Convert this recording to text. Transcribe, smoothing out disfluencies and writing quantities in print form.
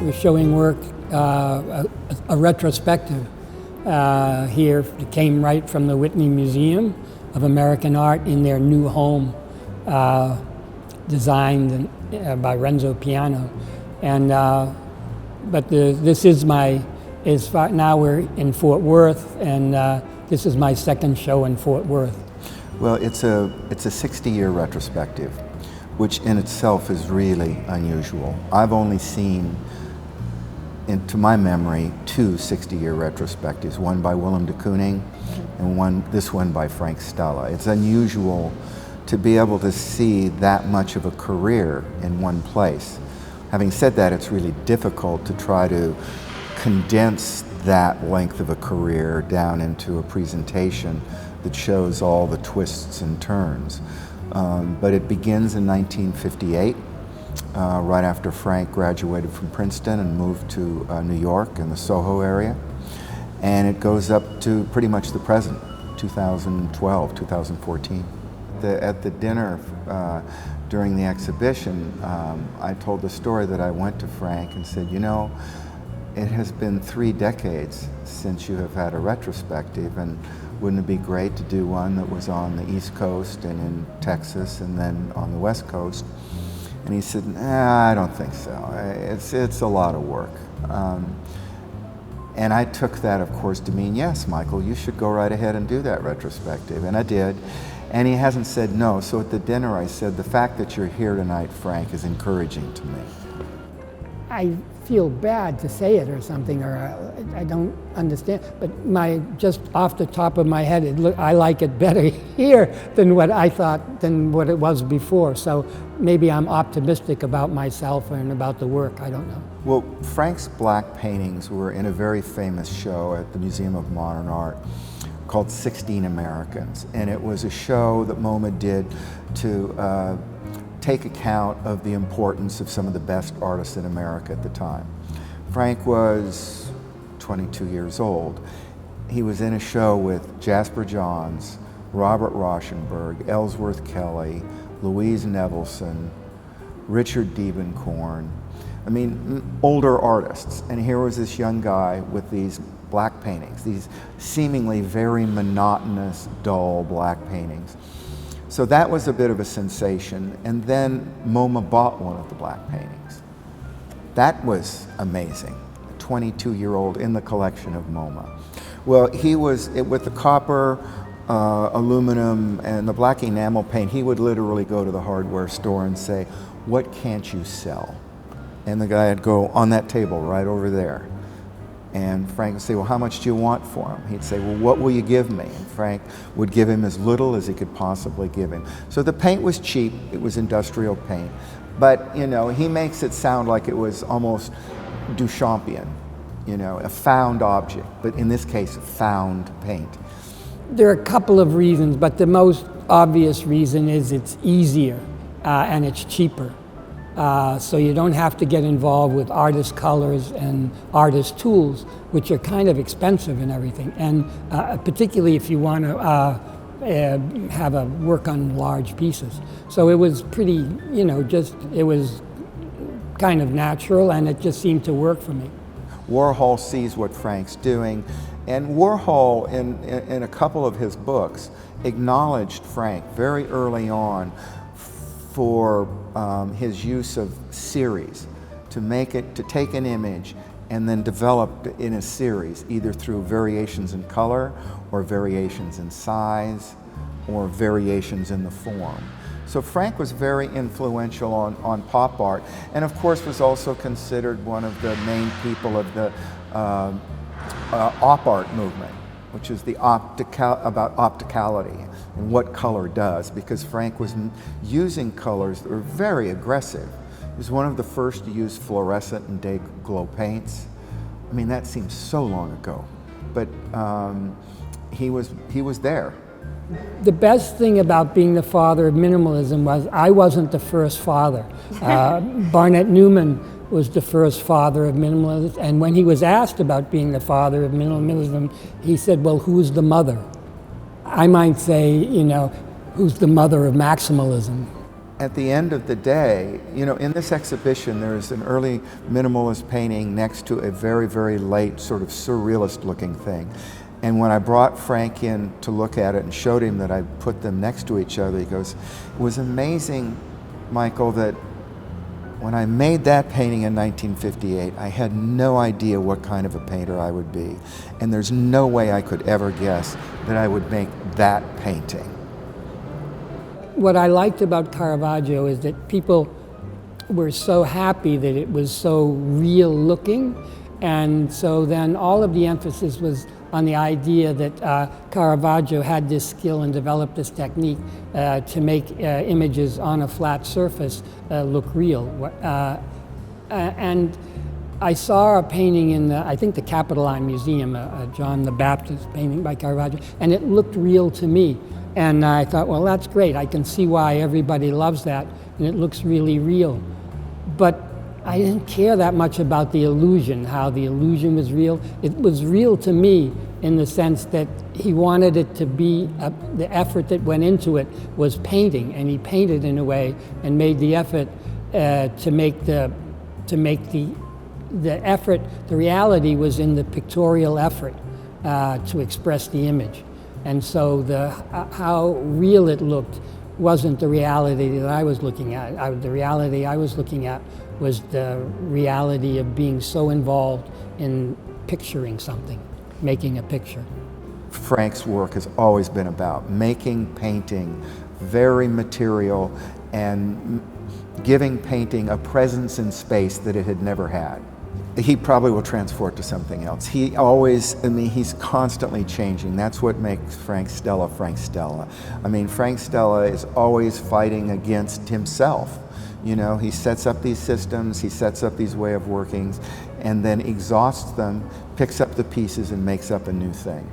we're showing work, a retrospective here. It came right from the Whitney Museum of American Art in their new home, designed by Renzo Piano. And now we're in Fort Worth, and this is my second show in Fort Worth. Well, it's a 60-year retrospective, which in itself is really unusual. I've only seen, to my memory, two 60-year retrospectives, one by Willem de Kooning and this one by Frank Stella. It's unusual to be able to see that much of a career in one place. Having said that, it's really difficult to try to condense that length of a career down into a presentation that shows all the twists and turns. But it begins in 1958, right after Frank graduated from Princeton and moved to New York in the Soho area. And it goes up to pretty much the present, 2012, 2014. At the dinner during the exhibition, I told the story that I went to Frank and said, you know, it has been 3 decades since you have had a retrospective, and wouldn't it be great to do one that was on the East Coast and in Texas and then on the West Coast? And he said, I don't think so. It's a lot of work. And I took that, of course, to mean, yes, Michael, you should go right ahead and do that retrospective. And I did. And he hasn't said no. So at the dinner I said, the fact that you're here tonight, Frank, is encouraging to me. I feel bad to say it or something, or I don't understand, but just off the top of my head, I like it better here than what it was before. So maybe I'm optimistic about myself and about the work, I don't know. Well, Frank's black paintings were in a very famous show at the Museum of Modern Art called 16 Americans, and it was a show that MoMA did to take account of the importance of some of the best artists in America at the time. Frank was 22 years old. He was in a show with Jasper Johns, Robert Rauschenberg, Ellsworth Kelly, Louise Nevelson, Richard Diebenkorn. I mean, older artists. And here was this young guy with these black paintings, these seemingly very monotonous, dull black paintings. So that was a bit of a sensation, and then MoMA bought one of the black paintings. That was amazing, a 22-year-old in the collection of MoMA. Well, he was, with the copper, aluminum, and the black enamel paint, he would literally go to the hardware store and say, what can't you sell? And the guy would go, on that table right over there. And Frank would say, well, how much do you want for him? He'd say, well, what will you give me? And Frank would give him as little as he could possibly give him. So the paint was cheap, it was industrial paint. But, you know, he makes it sound like it was almost Duchampian, you know, a found object, but in this case, found paint. There are a couple of reasons, but the most obvious reason is it's easier and it's cheaper. So you don't have to get involved with artist colors and artist tools, which are kind of expensive and everything. And particularly if you want to have a work on large pieces. So it was pretty, you know, it was kind of natural, and it just seemed to work for me. Warhol sees what Frank's doing, and Warhol, in a couple of his books, acknowledged Frank very early on for his use of series, to take an image and then develop it in a series, either through variations in color or variations in size or variations in the form. So Frank was very influential on pop art, and of course was also considered one of the main people of the op art movement, which is the about opticality and what color does, because Frank was using colors that were very aggressive. He was one of the first to use fluorescent and day glow paints. I mean, that seems so long ago, but he was there. The best thing about being the father of minimalism was I wasn't the first father. Barnett Newman was the first father of minimalism, and when he was asked about being the father of minimalism, he said, well, who's the mother? I might say, you know, who's the mother of maximalism? at the end of the day, you know, in this exhibition, there's an early minimalist painting next to a very, very late sort of surrealist looking thing. And when I brought Frank in to look at it and showed him that I put them next to each other, he goes, it was amazing, Michael, that when I made that painting in 1958, I had no idea what kind of a painter I would be. And there's no way I could ever guess that I would make that painting. What I liked about Caravaggio is that people were so happy that it was so real looking, and so then all of the emphasis was on the idea that Caravaggio had this skill and developed this technique to make images on a flat surface look real. And I saw a painting in, I think, the Capitoline Museum, John the Baptist painting by Caravaggio, and it looked real to me. And I thought, well, that's great. I can see why everybody loves that, and it looks really real. But I didn't care that much about the illusion, how the illusion was real. It was real to me in the sense that he wanted it to be, the effort that went into it was painting, and he painted in a way and made the effort to make the effort, the reality was in the pictorial effort to express the image. And so how real it looked wasn't the reality that I was looking at. The reality I was looking at was the reality of being so involved in picturing something, making a picture. Frank's work has always been about making painting very material and giving painting a presence in space that it had never had. He probably will transport to something else. He always, I mean, he's constantly changing. That's what makes Frank Stella Frank Stella. I mean, Frank Stella is always fighting against himself. You know, he sets up these systems, he sets up these way of workings, and then exhausts them, picks up the pieces, and makes up a new thing.